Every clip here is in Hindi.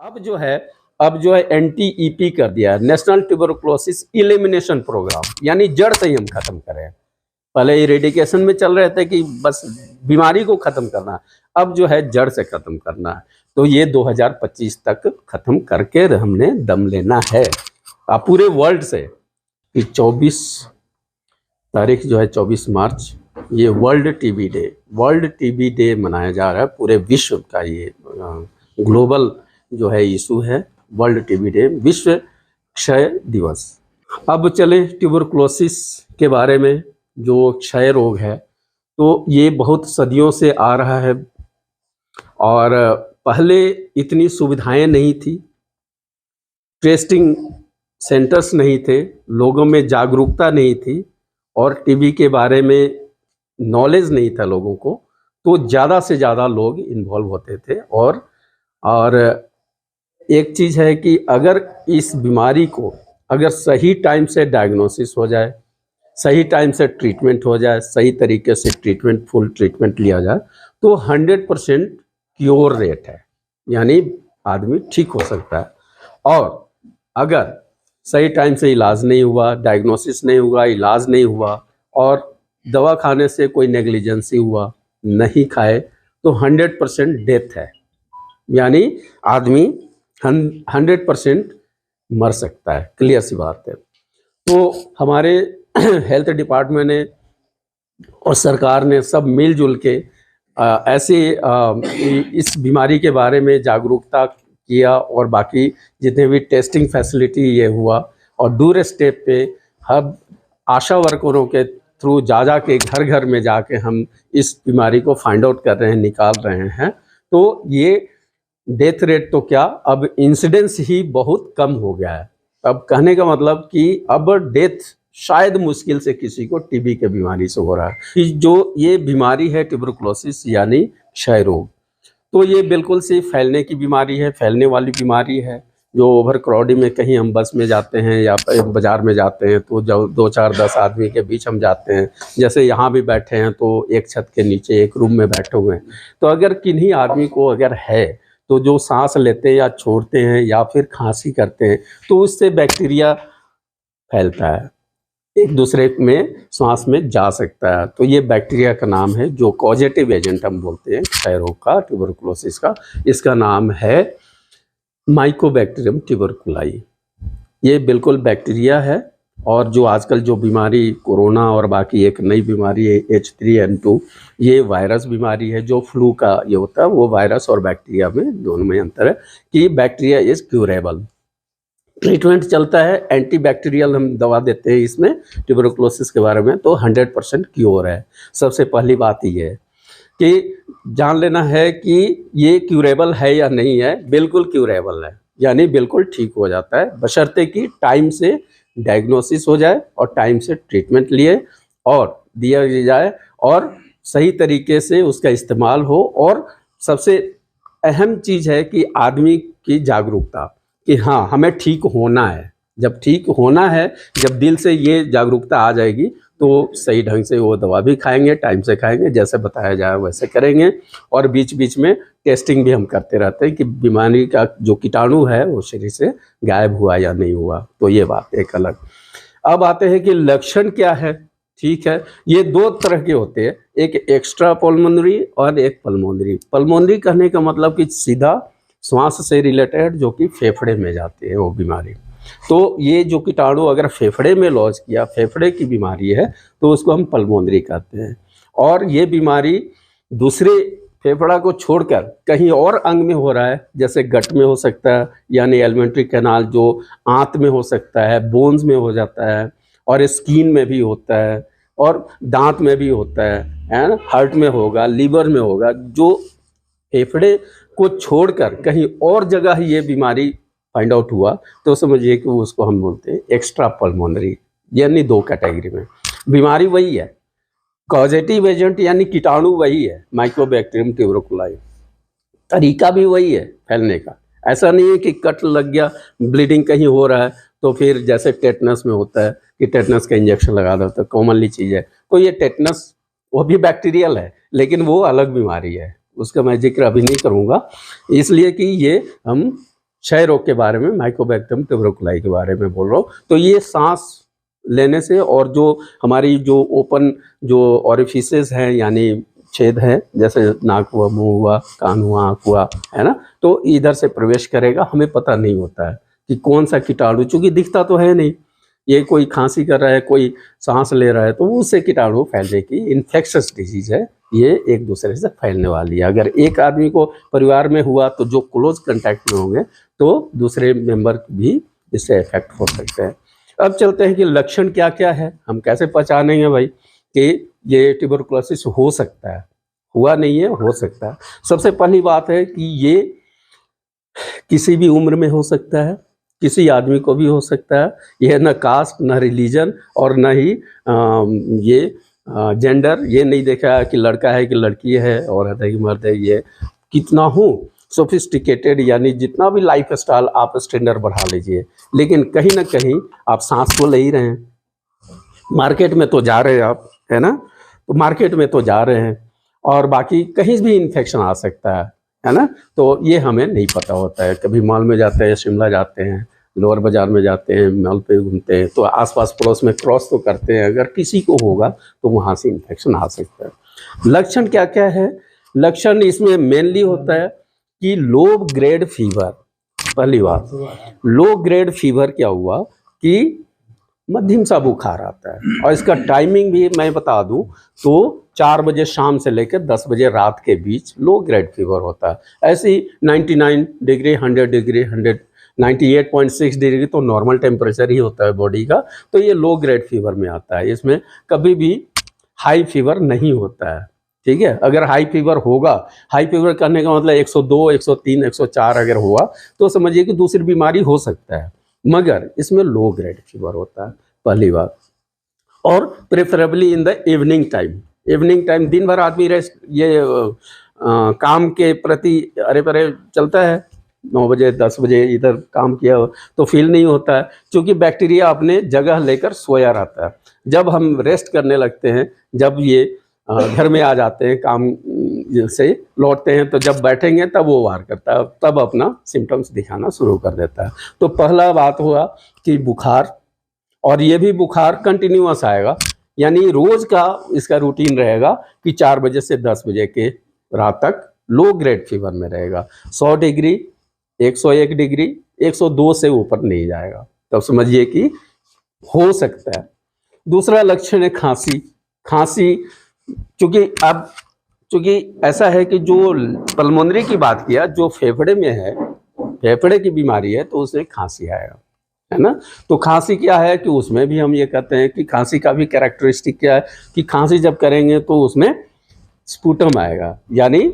अब जो है NTEP कर दिया है, नेशनल ट्यूबरकुलोसिस इलिमिनेशन प्रोग्राम, यानी जड़ से ही हम खत्म करें। पहले इरेडिकेशन में चल रहे थे कि बस बीमारी को खत्म करना है, अब जो है जड़ से खत्म करना है। तो ये 2025 तक खत्म करके हमने दम लेना है पूरे वर्ल्ड से। कि 24 तारीख जो है 24 मार्च, ये वर्ल्ड टीबी डे मनाया जा रहा है। पूरे विश्व का ये ग्लोबल जो है इशू है, वर्ल्ड टीबी डे, विश्व क्षय दिवस। अब चले ट्यूबरकुलोसिस के बारे में। जो क्षय रोग है तो ये बहुत सदियों से आ रहा है और पहले इतनी सुविधाएं नहीं थी, टेस्टिंग सेंटर्स नहीं थे, लोगों में जागरूकता नहीं थी और टीबी के बारे में नॉलेज नहीं था लोगों को। तो ज़्यादा से ज़्यादा लोग इन्वॉल्व होते थे। और एक चीज़ है कि अगर इस बीमारी को अगर सही टाइम से डायग्नोसिस हो जाए, सही टाइम से ट्रीटमेंट हो जाए, सही तरीके से फुल ट्रीटमेंट लिया जाए, तो 100% क्योर रेट है, यानी आदमी ठीक हो सकता है। और अगर सही टाइम से इलाज नहीं हुआ, डायग्नोसिस नहीं हुआ, इलाज नहीं हुआ और दवा खाने से कोई नेग्लिजेंसी हुआ, नहीं खाए, तो 100% डेथ है, यानी आदमी 100% मर सकता है। क्लियर सी बात है। तो हमारे हेल्थ डिपार्टमेंट ने और सरकार ने सब मिलजुल के इस बीमारी के बारे में जागरूकता किया और बाकी जितने भी टेस्टिंग फैसिलिटी ये हुआ और दूर स्टेप पे हर आशा वर्करों के थ्रू जा के घर घर में जाके हम इस बीमारी को फाइंड आउट कर रहे हैं, निकाल रहे हैं। तो ये डेथ रेट तो क्या, अब इंसिडेंस ही बहुत कम हो गया है। अब कहने का मतलब कि अब डेथ शायद मुश्किल से किसी को टीबी के बीमारी से हो रहा है। कि जो ये बीमारी है ट्यूबरकुलोसिस यानी क्षय रोग, तो ये बिल्कुल सी फैलने की बीमारी है, फैलने वाली बीमारी है। जो ओवर क्राउडिंग में कहीं हम बस में जाते हैं या बाजार में जाते हैं तो जो 2 4 10 आदमी के बीच हम जाते हैं, जैसे यहाँ भी बैठे हैं तो एक छत के नीचे एक रूम में बैठे हुए हैं, तो अगर किन्हीं आदमी को अगर है तो जो सांस लेते हैं या छोड़ते हैं या फिर खांसी करते हैं तो उससे बैक्टीरिया फैलता है, एक दूसरे में सांस में जा सकता है। तो ये बैक्टीरिया का नाम है, जो कॉजेटिव एजेंट हम बोलते हैं क्षय रोग का, ट्यूबरकुलोसिस का, इसका नाम है माइकोबैक्टीरियम ट्यूबरकुलाई। ये बिल्कुल बैक्टीरिया है। और जो आजकल जो बीमारी कोरोना और बाकी एक नई बीमारी है H3N2, ये वायरस बीमारी है। जो फ्लू का ये होता है वो वायरस और बैक्टीरिया में दोनों में अंतर है कि बैक्टीरिया इज क्यूरेबल। ट्रीटमेंट चलता है, एंटीबैक्टीरियल हम दवा देते हैं इसमें ट्यूबरकुलोसिस के बारे में, तो 100% क्योर है। सबसे पहली बात ये है कि जान लेना है कि ये क्यूरेबल है या नहीं है। बिल्कुल क्यूरेबल है, यानी बिल्कुल ठीक हो जाता है, बशर्ते कि टाइम से डायग्नोसिस हो जाए और टाइम से ट्रीटमेंट लिए और दिया जाए और सही तरीके से उसका इस्तेमाल हो। और सबसे अहम चीज़ है कि आदमी की जागरूकता कि हाँ हमें ठीक होना है। जब ठीक होना है, जब दिल से ये जागरूकता आ जाएगी तो सही ढंग से वो दवा भी खाएंगे, टाइम से खाएंगे, जैसे बताया जाए वैसे करेंगे। और बीच बीच में टेस्टिंग भी हम करते रहते हैं कि बीमारी का जो कीटाणु है वो शरीर से गायब हुआ या नहीं हुआ। तो ये बात एक अलग। अब आते हैं कि लक्षण क्या है। ठीक है, ये 2 तरह के होते हैं, एक एक्स्ट्रा पल्मोनरी और एक पल्मोनरी। पल्मोनरी कहने का मतलब कि सीधा श्वास से रिलेटेड, जो कि फेफड़े में जाती है वो बीमारी। तो ये जो कीटाणु अगर फेफड़े में लॉज किया, फेफड़े की बीमारी है, तो उसको हम पल्मोनरी कहते हैं। और ये बीमारी दूसरे फेफड़ा को छोड़कर कहीं और अंग में हो रहा है, जैसे गट में हो सकता है, यानी एलिमेंट्री कैनाल, जो आंत में हो सकता है, बोन्स में हो जाता है, और स्किन में भी होता है, और दांत में भी होता है ना, हार्ट में होगा, लीवर में होगा। जो फेफड़े को छोड़कर कहीं और जगह ये बीमारी फाइंड आउट हुआ तो समझिए कि उसको हम बोलते हैं एक्स्ट्रा पल्मोनरी। यानी 2 कैटेगरी में बीमारी वही है, कॉजेटिव एजेंट यानी कीटाणु वही है, माइकोबैक्टीरियम ट्यूबरकुलाई, तरीका भी वही है फैलने का। ऐसा नहीं है कि कट लग गया, ब्लीडिंग कहीं हो रहा है तो फिर जैसे टेटनस में होता है कि टेटनस का इंजेक्शन लगा दो, तो कॉमनली चीज़ है। तो ये टेटनस वो भी बैक्टीरियल है, लेकिन वो अलग बीमारी है, उसका मैं जिक्र अभी नहीं करूँगा, इसलिए कि ये हम क्षय रोग के बारे में, माइकोबैक्टीरियम ट्यूबरकुलाई के बारे में बोल रहा हूँ। तो ये सांस लेने से और जो हमारी जो ओपन जो ऑरिफिसेस हैं यानी छेद हैं, जैसे नाक हुआ, मुंह हुआ, कान हुआ, आँख हुआ, है ना, तो इधर से प्रवेश करेगा, हमें पता नहीं होता है कि कौन सा कीटाणु, चूँकि दिखता तो है नहीं, ये कोई खांसी कर रहा है, कोई सांस ले रहा है, तो उससे कीटाणु फैलने की इन्फेक्शस डिजीज है, ये एक दूसरे से फैलने वाली है। अगर एक आदमी को परिवार में हुआ तो जो क्लोज कांटेक्ट में होंगे तो दूसरे मेंबर भी इससे इफेक्ट हो सकते हैं। अब चलते हैं कि लक्षण क्या क्या है, हम कैसे पहचानेंगे भाई कि ये ट्यूबरकुलोसिस हो सकता है, हुआ नहीं है, हो सकता है। सबसे पहली बात है कि ये किसी भी उम्र में हो सकता है, किसी आदमी को भी हो सकता है। यह न कास्ट, न रिलीजन और न ही ये जेंडर, ये नहीं देखा कि लड़का है कि लड़की है, औरत है कि मर्द है। ये कितना हो सोफिस्टिकेटेड यानी जितना भी लाइफ स्टाइल आप स्टैंडर्ड बढ़ा लीजिए, लेकिन कहीं ना कहीं आप सांस तो ले ही रहे हैं। मार्केट में तो जा रहे हैं आप, है ना, तो मार्केट में तो जा रहे हैं और बाकी कहीं भी इन्फेक्शन आ सकता है ना, तो ये हमें नहीं पता होता है। कभी मॉल में जाते हैं, शिमला जाते हैं, लोअर बाजार में जाते हैं, मॉल पे घूमते हैं, तो आसपास पड़ोस में क्रॉस तो करते हैं, अगर किसी को होगा तो वहाँ से इन्फेक्शन आ सकता है। लक्षण क्या क्या है? लक्षण इसमें मेनली होता है कि लो ग्रेड फीवर। पहली बात, लो ग्रेड फीवर क्या हुआ कि मध्यम सा बुखार आता है, और इसका टाइमिंग भी मैं बता दूं तो 4 बजे शाम से लेकर 10 बजे रात के बीच लो ग्रेड फीवर होता है। ऐसे ही 99 डिग्री, 100 डिग्री, 98.6 डिग्री तो नॉर्मल टेम्परेचर ही होता है बॉडी का, तो ये लो ग्रेड फीवर में आता है। इसमें कभी भी हाई फीवर नहीं होता है, ठीक है। अगर हाई फीवर होगा, हाई फीवर करने का मतलब 102, 103, 104 अगर हुआ तो समझिए कि दूसरी बीमारी हो सकता है, मगर इसमें लो ग्रेड फीवर होता है, पहली बात। और preferably in the evening time. Evening time दिन भर आदमी रेस्ट काम के प्रति अरे परे चलता है, 9 बजे 10 बजे इधर काम किया तो फील नहीं होता है, क्योंकि बैक्टीरिया अपने जगह लेकर सोया रहता है। जब हम रेस्ट करने लगते हैं, जब ये घर में आ जाते हैं, काम से लौटते हैं, तो जब बैठेंगे तब वो वार करता है, तब अपना सिम्टम्स दिखाना शुरू कर देता है। तो पहला बात हुआ कि बुखार, और ये भी बुखार कंटिन्यूअस आएगा, यानी रोज का इसका रूटीन रहेगा कि 4 बजे से 10 बजे के रात तक लो ग्रेड फीवर में रहेगा। 100 डिग्री, 101 डिग्री, 102 से ऊपर नहीं जाएगा, तब समझिए कि हो सकता है। दूसरा लक्षण है खांसी। खांसी चूंकि ऐसा है कि जो पल्मोनरी की बात किया, जो फेफड़े में है, फेफड़े की बीमारी है, तो उसमें खांसी आएगा, है ना। तो खांसी क्या है कि उसमें भी हम ये कहते हैं कि खांसी का भी कैरेक्टरिस्टिक क्या है कि खांसी जब करेंगे तो उसमें स्पुटम आएगा, यानी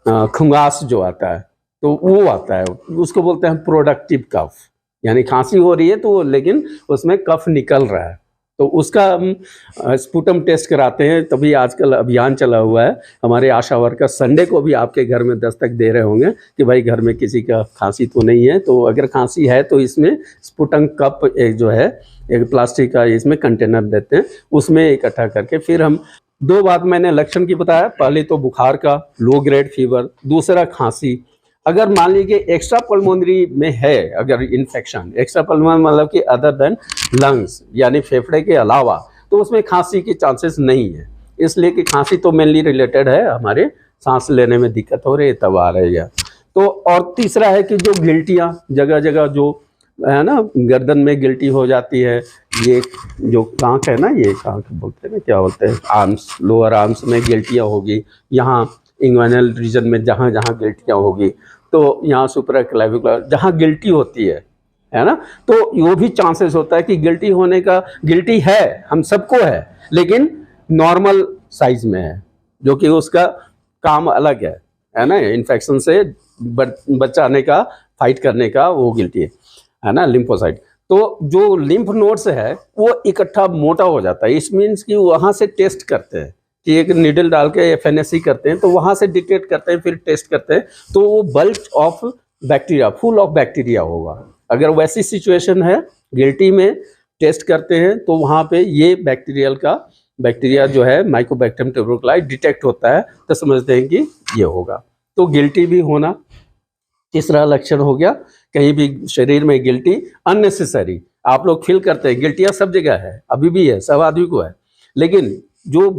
खुंगास जो आता है, तो वो आता है, उसको बोलते हैं प्रोडक्टिव कफ। यानी खांसी हो रही है तो लेकिन उसमें कफ निकल रहा है, तो उसका हम स्पुटम टेस्ट कराते हैं। तभी आजकल अभियान चला हुआ है, हमारे आशा वर्कर संडे को भी आपके घर में दस्तक दे रहे होंगे कि भाई घर में किसी का खांसी तो नहीं है, तो अगर खांसी है तो इसमें स्पुटम कप एक जो है, एक प्लास्टिक का इसमें कंटेनर देते हैं, उसमें इकट्ठा करके फिर हम 2 बात मैंने लक्षण की बताया, पहले तो बुखार का लो ग्रेड फीवर, दूसरा खांसी। अगर मान लीजिए एक्स्ट्रा पल्मोनरी में है, अगर इन्फेक्शन एक्स्ट्रा पल्मोनरी मतलब कि अदर देन लंग्स यानी फेफड़े के अलावा, तो उसमें खांसी के चांसेस नहीं है, इसलिए कि खांसी तो मेनली रिलेटेड है हमारे सांस लेने में दिक्कत हो रही है तब आ रही है। तो और तीसरा है कि जो गिल्टियाँ जगह जगह जो है ना, गर्दन में गिल्टी हो जाती है, ये जो कांख है ना, ये कांख बोलते हैं ना, क्या बोलते हैं, आर्म्स, लोअर आर्म्स में गिल्टियाँ होगी, यहाँ इंग्वाइनल रीजन में जहाँ जहाँ गिल्टियाँ होगी, तो यहाँ सुपरा क्लेविकुलर जहाँ गिल्टी होती है ना, तो वो भी चांसेस होता है कि गिल्टी होने का, गिल्टी है हम सबको है, लेकिन नॉर्मल साइज में है, जो कि उसका काम अलग है ना, इन्फेक्शन से बचाने का, फाइट करने का वो गिल्टी है ना, लिम्फोसाइट। तो जो लिम्फ नोड्स है वो इकट्ठा मोटा हो जाता है, इस मीन्स कि वहाँ से टेस्ट करते हैं कि एक नीडल डाल के एफएनएससी करते हैं, तो वहाँ से डिटेक्ट करते हैं, फिर टेस्ट करते हैं, तो वो bulk of bacteria, full of bacteria होगा। अगर वैसी सिचुएशन है, गिल्टी में टेस्ट करते हैं तो वहाँ पे ये बैक्टीरिया जो है माइकोबैक्टीरियम ट्यूबरकुलाई डिटेक्ट होता है, तो समझते हैं कि ये होगा। तो गिल्टी भी होना तीसरा लक्षण हो गया कहीं भी शरीर में गिल्टी अननेसेसरी। आप लोग फील करते हैं गिल्टियाँ सब जगह है, अभी भी है, सब आदमी को है, लेकिन जो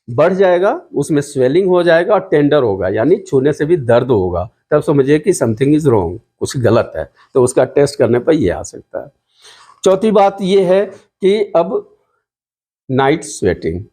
बढ़ जाएगा उसमें स्वेलिंग हो जाएगा और टेंडर होगा, यानी छूने से भी दर्द होगा, तब समझिए कि समथिंग इज रॉन्ग, कुछ गलत है। तो उसका टेस्ट करने पर ये आ सकता है। चौथी बात ये है कि अब नाइट स्वेटिंग,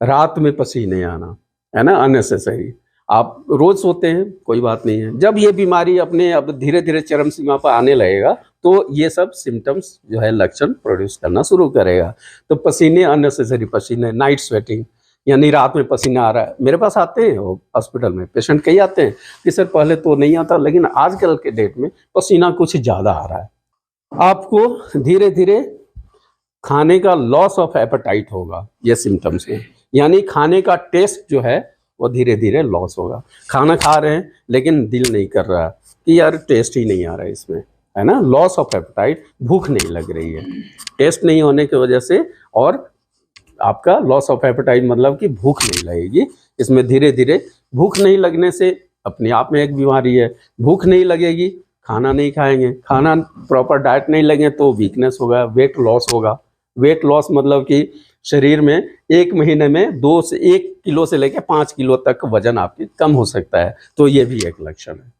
रात में पसीने आना, है ना, अननेसेसरी। आप रोज सोते हैं कोई बात नहीं है, जब ये बीमारी अपने अब धीरे धीरे चरम सीमा पर आने लगेगा तो ये सब सिम्टम्स जो है लक्षण प्रोड्यूस करना शुरू करेगा। तो पसीने, अननेसेसरी पसीने, नाइट स्वेटिंग, यानी रात में पसीना आ रहा है। मेरे पास आते हैं हॉस्पिटल में पेशेंट कई आते हैं कि सर पहले तो नहीं आता, लेकिन आजकल के डेट में पसीना कुछ ज़्यादा आ रहा है। आपको धीरे धीरे खाने का लॉस ऑफ एपेटाइट होगा, ये सिम्टम्स हैं, यानी खाने का टेस्ट जो है वो धीरे धीरे लॉस होगा। खाना खा रहे हैं लेकिन दिल नहीं कर रहा कि यार टेस्ट ही नहीं आ रहा है इसमें, है ना, लॉस ऑफ एपेटाइट, भूख नहीं लग रही है टेस्ट नहीं होने की वजह से। और आपका लॉस ऑफ एपेटाइट मतलब कि भूख नहीं लगेगी, इसमें धीरे धीरे भूख नहीं लगने से अपने आप में एक बीमारी है। भूख नहीं लगेगी, खाना नहीं खाएंगे, खाना प्रॉपर डाइट नहीं लगे तो वीकनेस होगा, वेट लॉस होगा। वेट लॉस मतलब कि शरीर में 1 महीने में 2 से 1 किलो से लेकर 5 किलो तक वजन आपकी कम हो सकता है, तो ये भी एक लक्षण है,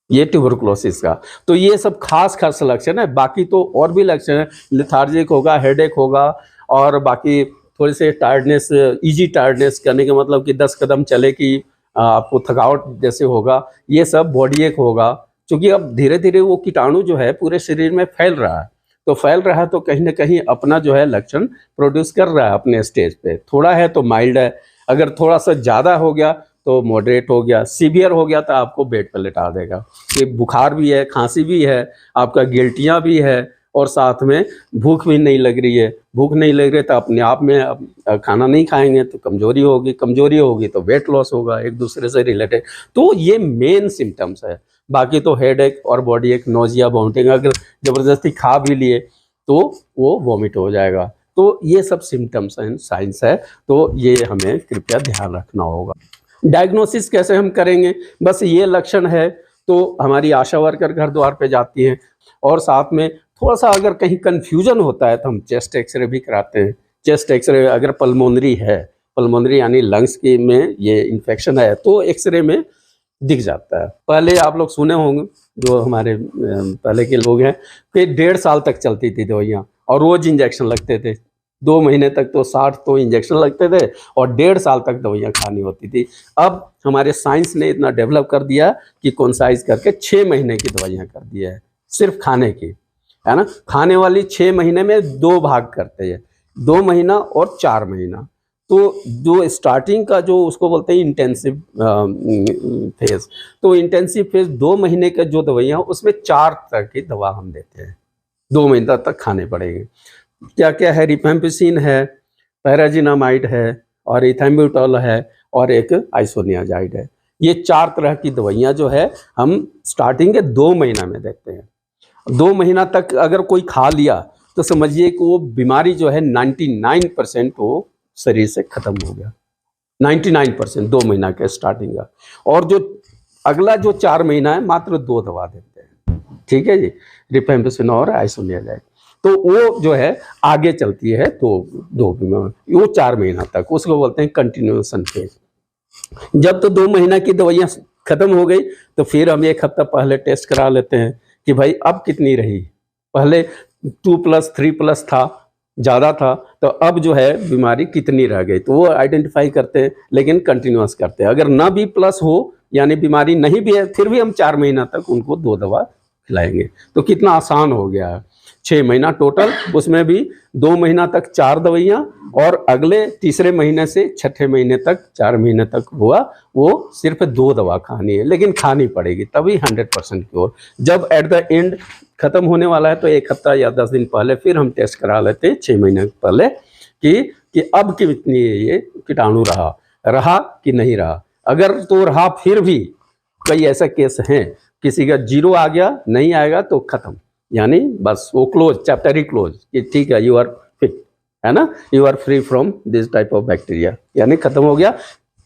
ये ट्यूबरकुलोसिस का। तो ये सब खास खास लक्षण है, बाकी तो और भी लक्षण है, लिथार्जिक होगा, हेडेक होगा, और बाकी थोड़े से टायर्डनेस, इजी टायर्डनेस करने का मतलब कि 10 कदम चले कि आपको थकावट जैसे होगा, ये सब बॉडी एक होगा। क्योंकि अब धीरे धीरे वो कीटाणु जो है पूरे शरीर में फैल रहा है, तो फैल रहा है तो कहीं ना कहीं अपना जो है लक्षण प्रोड्यूस कर रहा है अपने स्टेज पे। थोड़ा है तो माइल्ड है, अगर थोड़ा सा ज़्यादा हो गया तो मॉडरेट हो गया, सीवियर हो गया तो आपको बेड पर लेटा देगा। कि बुखार भी है, खांसी भी है, आपका गिल्टियाँ भी है, और साथ में भूख भी नहीं लग रही है। भूख नहीं लग रही तो अपने आप में खाना नहीं खाएंगे तो कमजोरी होगी, कमजोरी होगी तो वेट लॉस होगा, एक दूसरे से रिलेटेड। तो ये मेन सिम्टम्स है। बाकी तो हेडेक और बॉडी एक, नोजिया, वॉमिटिंग, अगर ज़बरदस्ती खा भी लिए तो वो वॉमिट हो जाएगा। तो ये सब सिम्टम्स एंड साइंस है, तो ये हमें कृपया ध्यान रखना होगा। डायग्नोसिस कैसे हम करेंगे, बस ये लक्षण है तो हमारी आशा वर्कर घर द्वार पे जाती हैं, और साथ में थोड़ा सा अगर कहीं कन्फ्यूजन होता है तो हम चेस्ट एक्सरे भी कराते हैं। चेस्ट एक्सरे अगर पल्मोनरी है, पल्मोनरी यानी लंग्स की में ये इन्फेक्शन है तो एक्सरे में दिख जाता है। पहले आप लोग सुने होंगे, जो हमारे पहले के लोग हैं, कि 1.5 साल तक चलती थी दवाइयाँ और रोज इंजेक्शन लगते थे। 2 महीने तक तो 60 तो इंजेक्शन लगते थे और 1.5 साल तक दवाइयाँ खानी होती थी। अब हमारे साइंस ने इतना डेवलप कर दिया कि कॉन्साइज करके 6 महीने की दवाइयाँ कर दिया है, सिर्फ खाने की, है ना। खाने वाली 6 महीने में 2 भाग करते हैं, 2 महीना और 4 महीना। तो जो स्टार्टिंग का जो उसको बोलते हैं इंटेंसिव फेज, तो इंटेंसिव फेज 2 महीने का जो दवाइयाँ, उसमें 4 तरह की दवा हम देते हैं, 2 महीना तक खाने पड़ेंगे। क्या क्या है, रिफेम्पिसिन है, पैराजिनामाइड है, और इथैम्ब्यूटॉल है, और एक आइसोनियाजाइड है। ये 4 तरह की दवाइयाँ जो है हम स्टार्टिंग के 2 महीना में देते हैं। 2 महीना तक अगर कोई खा लिया तो समझिए कि वो बीमारी जो है 99% वो शरीर से खत्म हो गया, 99% 2 महीना के स्टार्टिंग का। और जो अगला जो 4 महीना है मात्र 2 दवा देते हैं, ठीक है जी, रिफेम्पिसिन और आइसोनियाजाइड। तो वो जो है आगे चलती है तो 2 वो 4 महीना तक, उसको बोलते हैं कंटिन्यूएशन फेज। जब तो 2 महीना की दवाइयाँ खत्म हो गई तो फिर हम 1 हफ्ता पहले टेस्ट करा लेते हैं कि भाई अब कितनी रही। पहले 2+ 3+ था, ज़्यादा था, तो अब जो है बीमारी कितनी रह गई, तो वो आइडेंटिफाई करते हैं, लेकिन कंटिन्यूअस करते हैं। अगर ना भी प्लस हो यानी बीमारी नहीं भी है, फिर भी हम 4 महीना तक उनको 2 दवा खिलाएंगे। तो कितना आसान हो गया है, 6 महीना टोटल, उसमें भी 2 महीना तक 4 दवाइयाँ, और अगले तीसरे महीने से 6ठे महीने तक 4 महीने तक हुआ वो सिर्फ 2 दवा खानी है, लेकिन खानी पड़ेगी, तभी 100% क्योर। जब एट द एंड खत्म होने वाला है तो 1 हफ्ता या 10 दिन पहले फिर हम टेस्ट करा लेते हैं, 6 महीने पहले, कि अब कितनी ये कीटाणु रहा कि नहीं रहा। अगर तो रहा, फिर भी कई ऐसा केस हैं, किसी का 0 आ गया, नहीं आएगा तो खत्म, यानी बस वो क्लोज, चैप्टर ही क्लोज, कि ठीक है, यू आर फिट, है ना, you are free from this type of bacteria, यानी खत्म हो गया।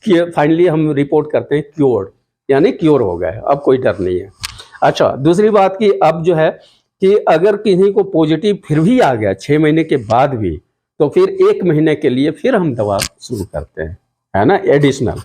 कि फाइनली हम रिपोर्ट करते हैं क्योर्ड, यानी क्योर हो गया है, अब कोई डर नहीं है। अच्छा, दूसरी बात कि अब जो है कि अगर किसी को पॉजिटिव फिर भी आ गया 6 महीने के बाद भी, तो फिर 1 महीने के लिए फिर हम दवा शुरू करते हैं, है ना, एडिशनल।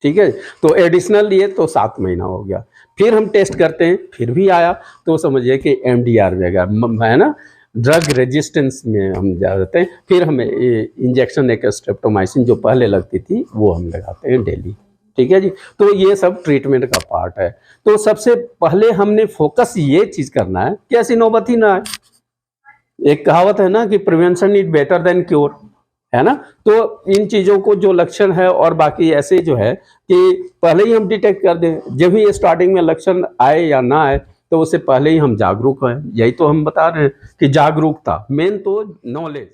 ठीक है, तो एडिशनल लिए तो 7 महीना हो गया, फिर हम टेस्ट करते हैं, फिर भी आया, तो समझिए कि एमडीआर वगैरह, है ना, ड्रग रेजिस्टेंस में हम जाते हैं, फिर हमें इंजेक्शन एक स्ट्रेप्टोमाइसिन जो पहले लगती थी वो हम लगाते हैं डेली। ठीक है जी, तो ये सब ट्रीटमेंट का पार्ट है। तो सबसे पहले हमने फोकस ये चीज करना है कि ऐसी नौबत ही ना आए। एक कहावत है ना कि prevention is better than cure, है ना। तो इन चीजों को जो लक्षण है और बाकी ऐसे जो है कि पहले ही हम डिटेक्ट कर दें, जब भी स्टार्टिंग में लक्षण आए या ना आए तो उससे पहले ही हम जागरूक हैं। यही तो हम बता रहे हैं कि जागरूकता मेन, तो नॉलेज।